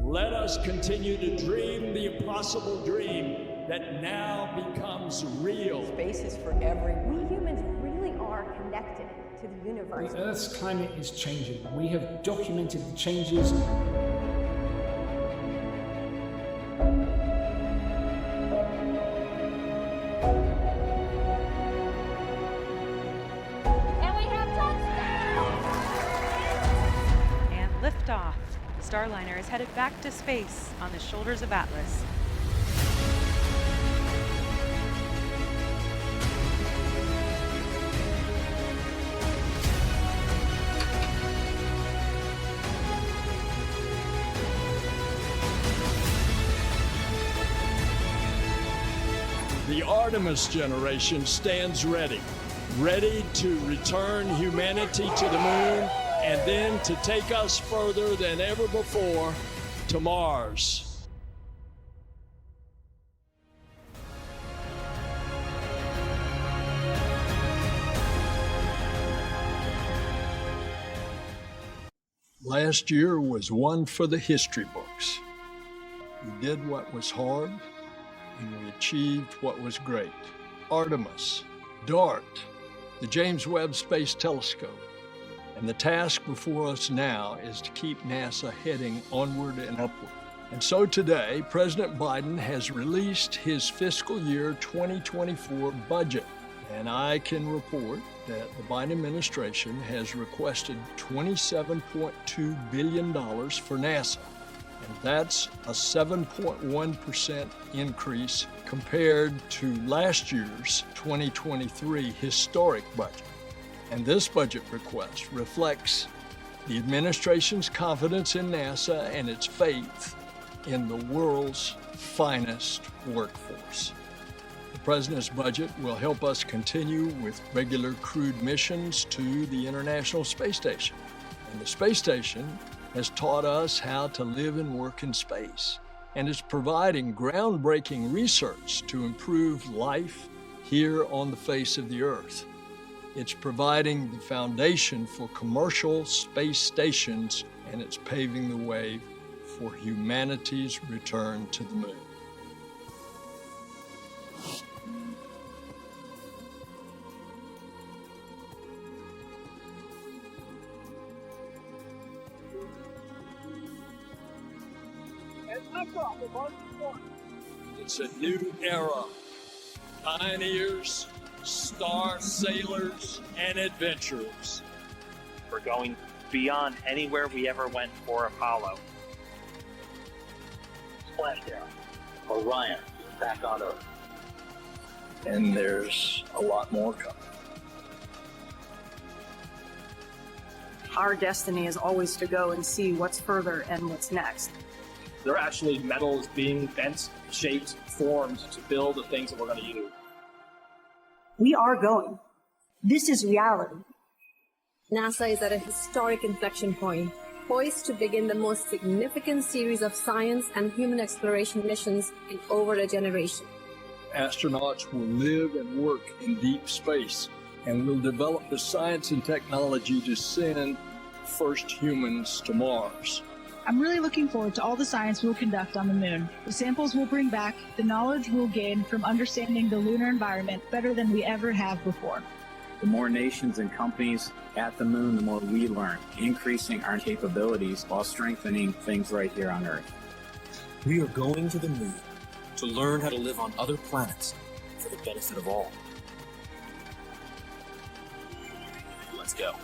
Let us continue to dream the impossible dream that now becomes real. Space is for everyone. We humans really are connected to the universe. The Earth's climate is changing. We have documented the changes. Liftoff. The Starliner is headed back to space on the shoulders of Atlas. The Artemis generation stands ready to return humanity to the moon, and then to take us further than ever before to Mars. Last year was one for the history books. We did what was hard, and we achieved what was great. Artemis, DART, the James Webb Space Telescope. And the task before us now is to keep NASA heading onward and upward. And so today, President Biden has released his fiscal year 2024 budget. And I can report that the Biden administration has requested $27.2 billion for NASA. And that's a 7.1% increase compared to last year's 2023 historic budget. And this budget request reflects the administration's confidence in NASA and its faith in the world's finest workforce. The President's budget will help us continue with regular crewed missions to the International Space Station. And the space station has taught us how to live and work in space, and is providing groundbreaking research to improve life here on the face of the Earth. It's providing the foundation for commercial space stations, and it's paving the way for humanity's return to the moon. It's a new era. Pioneers, star sailors, and adventurers. We're going beyond anywhere we ever went for Apollo. Splashdown, Orion, back on Earth. And there's a lot more coming. Our destiny is always to go and see what's further and what's next. There are actually metals being bent, shaped, formed to build the things that we're going to use. We are going. This is reality. NASA is at a historic inflection point, poised to begin the most significant series of science and human exploration missions in over a generation. Astronauts will live and work in deep space, and will develop the science and technology to send first humans to Mars. I'm really looking forward to all the science we'll conduct on the moon, the samples we'll bring back, the knowledge we'll gain from understanding the lunar environment better than we ever have before. The more nations and companies at the moon, the more we learn, increasing our capabilities while strengthening things right here on Earth. We are going to the moon to learn how to live on other planets for the benefit of all. Let's go.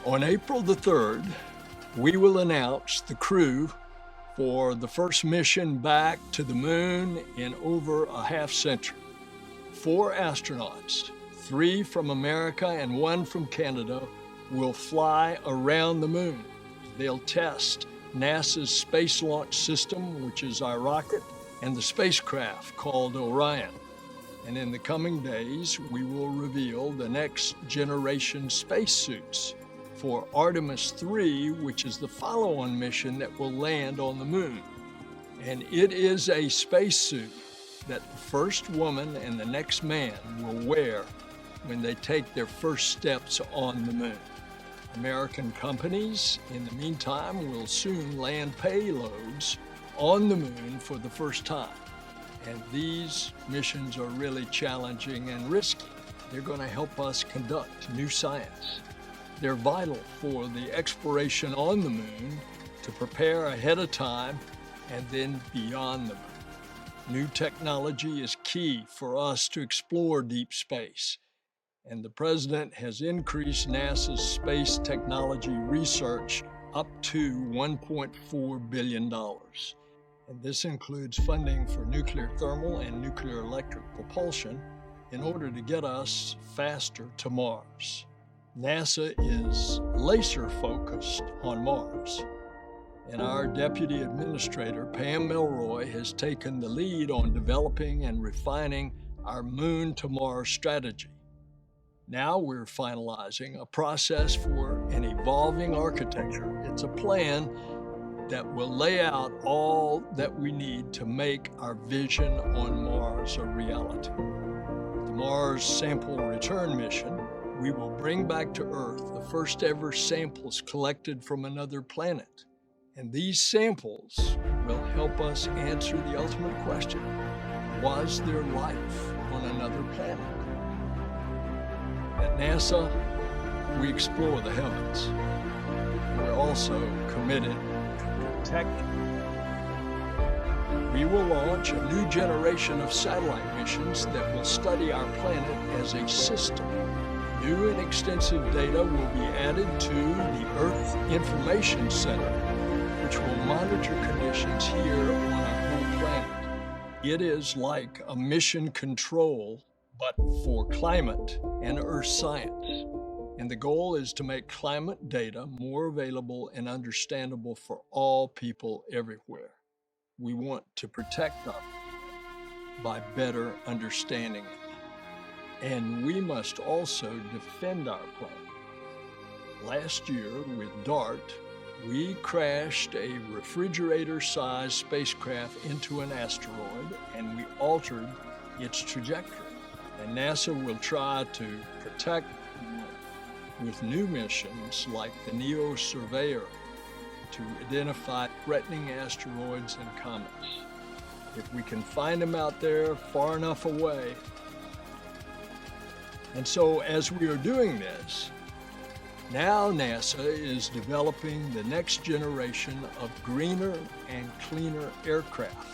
On April the 3rd, we will announce the crew for the first mission back to the moon in over a half century. 4 astronauts, 3 from America and 1 from Canada, will fly around the moon. They'll test NASA's Space Launch System, which is our rocket, and the spacecraft called Orion. And in the coming days, we will reveal the next generation spacesuits for Artemis 3, which is the follow-on mission that will land on the moon. And it is a spacesuit that the first woman and the next man will wear when they take their first steps on the moon. American companies, in the meantime, will soon land payloads on the moon for the first time. And these missions are really challenging and risky. They're going to help us conduct new science. They're vital for the exploration on the moon to prepare ahead of time and then beyond the moon. New technology is key for us to explore deep space. And the President has increased NASA's space technology research up to $1.4 billion. And this includes funding for nuclear thermal and nuclear electric propulsion in order to get us faster to Mars. NASA is laser focused on Mars. And our Deputy Administrator, Pam Melroy, has taken the lead on developing and refining our Moon to Mars strategy. Now we're finalizing a process for an evolving architecture. It's a plan that will lay out all that we need to make our vision on Mars a reality. The Mars Sample Return Mission, we will bring back to Earth the first ever samples collected from another planet. And these samples will help us answer the ultimate question: was there life on another planet? At NASA, we explore the heavens. We're also committed to protect. We will launch a new generation of satellite missions that will study our planet as a system. New and extensive data will be added to the Earth Information Center, which will monitor conditions here on our home planet. It is like a mission control, but for climate and Earth science. And the goal is to make climate data more available and understandable for all people everywhere. We want to protect our planet by better understanding it. And we must also defend our planet. Last year with DART, we crashed a refrigerator-sized spacecraft into an asteroid, and we altered its trajectory. And NASA will try to protect with new missions like the NEO Surveyor to identify threatening asteroids and comets. If we can find them out there far enough away. And so as we are doing this, now NASA is developing the next generation of greener and cleaner aircraft.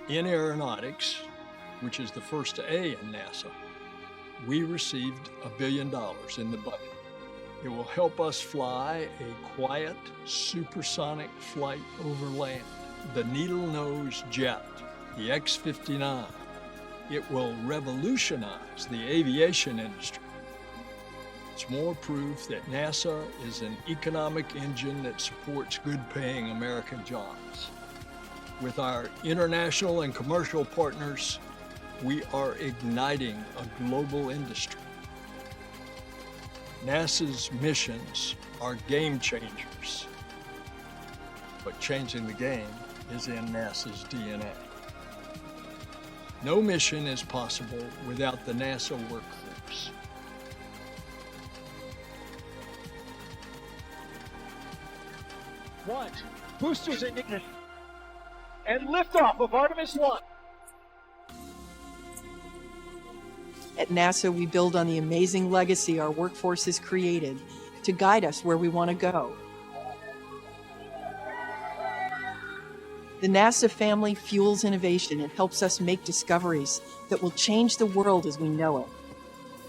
In aeronautics, which is the first A in NASA, we received $1 billion in the budget. It will help us fly a quiet, supersonic flight over land, the needle-nose jet, the X-59. It will revolutionize the aviation industry. It's more proof that NASA is an economic engine that supports good-paying American jobs. With our international and commercial partners, we are igniting a global industry. NASA's missions are game changers, but changing the game is in NASA's DNA. No mission is possible without the NASA workforce. One, boosters ignited, and liftoff of Artemis 1. At NASA, we build on the amazing legacy our workforce has created to guide us where we want to go. The NASA family fuels innovation and helps us make discoveries that will change the world as we know it.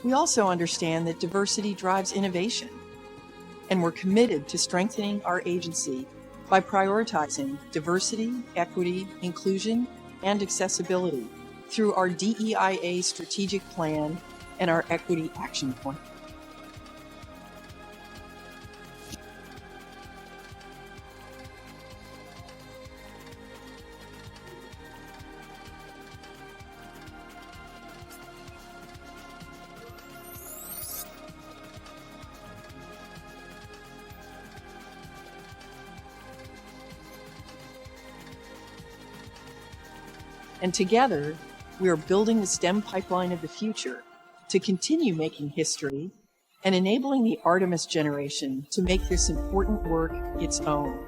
We also understand that diversity drives innovation, and we're committed to strengthening our agency by prioritizing diversity, equity, inclusion, and accessibility through our DEIA strategic plan and our equity action plan. And together, we are building the STEM pipeline of the future to continue making history and enabling the Artemis generation to make this important work its own.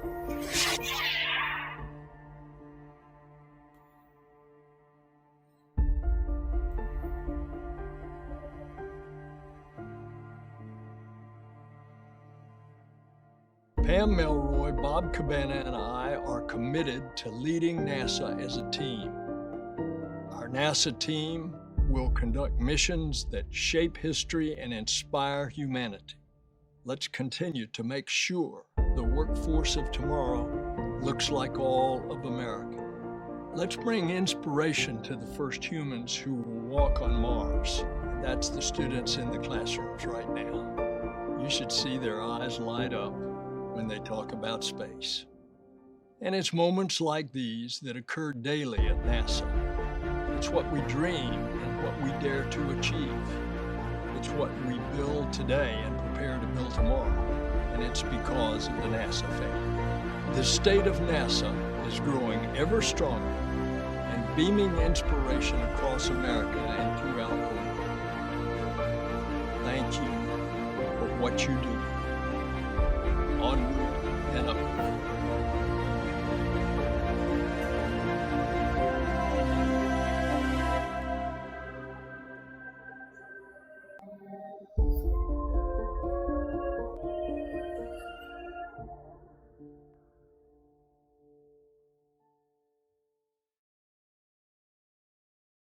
Pam Melroy, Bob Cabana, and I are committed to leading NASA as a team. Our NASA team will conduct missions that shape history and inspire humanity. Let's continue to make sure the workforce of tomorrow looks like all of America. Let's bring inspiration to the first humans who will walk on Mars. That's the students in the classrooms right now. You should see their eyes light up when they talk about space. And it's moments like these that occur daily at NASA. It's what we dream and what we dare to achieve. It's what we build today and prepare to build tomorrow. And it's because of the NASA family. The state of NASA is growing ever stronger and beaming inspiration across America and throughout the world. Thank you for what you do. Onward and upward.